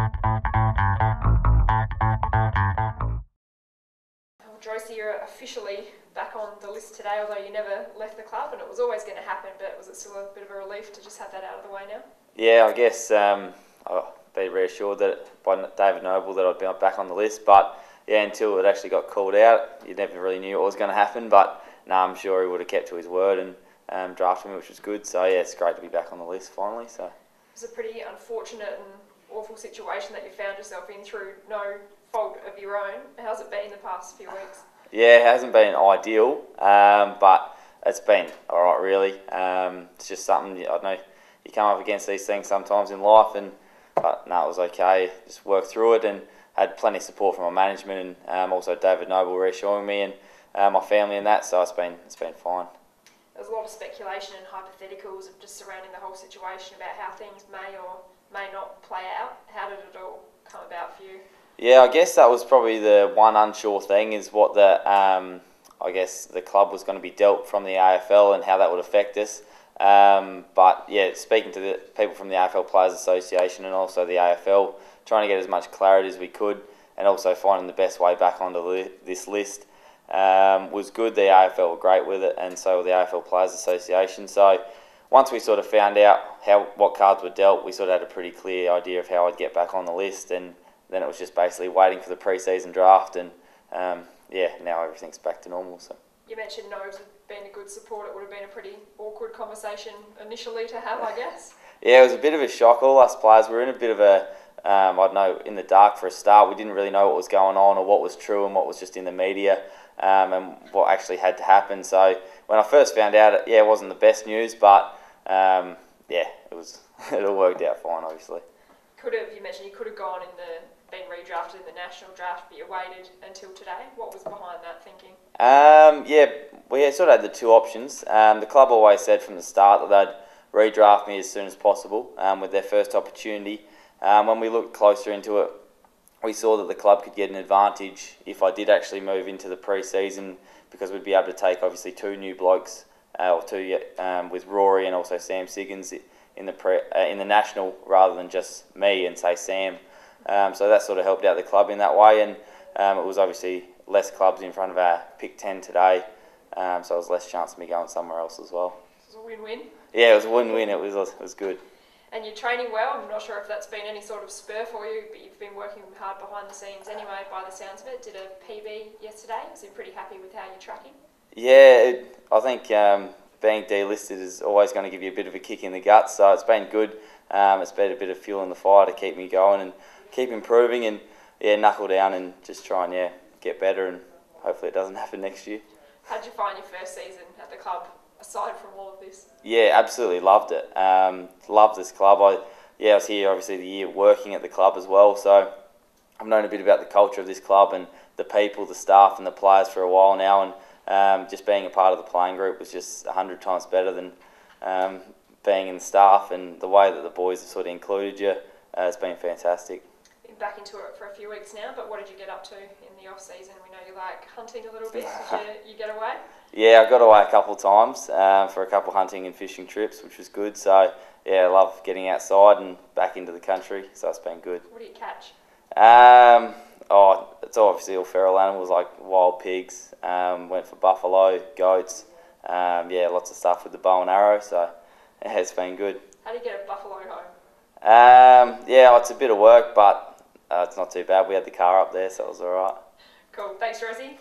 Well, Joyce, you're officially back on the list today, although you never left the club, and it was always going to happen, but was it still a bit of a relief to just have that out of the way now? Yeah, I guess I've been reassured that by David Noble that I'd be back on the list, but yeah, until it actually got called out, you never really knew what was going to happen, but no, I'm sure he would have kept to his word and drafted me, which was good. So yeah, it's great to be back on the list finally. So it was a pretty unfortunate and awful situation that you found yourself in through no fault of your own. How's it been the past few weeks? Yeah, it hasn't been ideal, but it's been all right really. It's just something, I don't know, you come up against these things sometimes in life, but no, it was okay. Just worked through it and had plenty of support from my management and also David Noble reassuring me and my family and that. So it's been fine. There's a lot of speculation and hypotheticals of just surrounding the whole situation about how things may or may not play out. How did it all come about for you? Yeah, I guess that was probably the one unsure thing, is what I guess the club was going to be dealt from the AFL and how that would affect us. But yeah, speaking to the people from the AFL Players Association and also the AFL, trying to get as much clarity as we could, and also finding the best way back onto this list was good. The AFL were great with it, and so were the AFL Players Association. So once we sort of found out what cards were dealt, we sort of had a pretty clear idea of how I'd get back on the list, and then it was just basically waiting for the pre-season draft, and yeah, now everything's back to normal. So you mentioned Noves had been a good support. It would have been a pretty awkward conversation initially to have, I guess. Yeah, it was a bit of a shock. All us players were in a bit of a, I don't know, in the dark for a start. We didn't really know what was going on or what was true and what was just in the media, and what actually had to happen. So when I first found out, it wasn't the best news, but yeah, it all worked out fine, obviously. You mentioned you could have been redrafted in the national draft, but you waited until today. What was behind that thinking? Yeah, we sort of had the two options. The club always said from the start that they'd redraft me as soon as possible with their first opportunity. When we looked closer into it, we saw that the club could get an advantage if I did actually move into the pre-season, because we'd be able to take obviously two new blokes, with Rory and also Sam Siggins in the national, rather than just me and say Sam. So that sort of helped out the club in that way, and it was obviously less clubs in front of our pick 10 today, so it was less chance of me going somewhere else as well. It was a win-win? Yeah, it was a win-win. It was good. And you're training well. I'm not sure if that's been any sort of spur for you, but you've been working hard behind the scenes anyway, by the sounds of it. Did a PB yesterday, so you're pretty happy with how you're tracking? Yeah, I think being delisted is always going to give you a bit of a kick in the guts, so it's been good. It's been a bit of fuel in the fire to keep me going and keep improving, and knuckle down and just try and get better, and hopefully it doesn't happen next year. How did you find your first season at the club, aside from all of this? Yeah, absolutely loved it. Loved this club. I was here obviously the year working at the club as well, so I've known a bit about the culture of this club and the people, the staff and the players for a while now, and just being a part of the playing group was just 100 times better than being in the staff, and the way that the boys have sort of included you has been fantastic. Been back into it for a few weeks now, but what did you get up to in the off-season? We know you like hunting a little bit. Did you get away? Yeah, I got away a couple of times for a couple hunting and fishing trips, which was good. So yeah, I love getting outside and back into the country, so it's been good. What do you catch? It's obviously all feral animals like wild pigs. Went for buffalo, goats. Lots of stuff with the bow and arrow. So yeah, it's been good. How do you get a buffalo home? It's a bit of work, but it's not too bad. We had the car up there, so it was all right. Cool. Thanks, Rosie.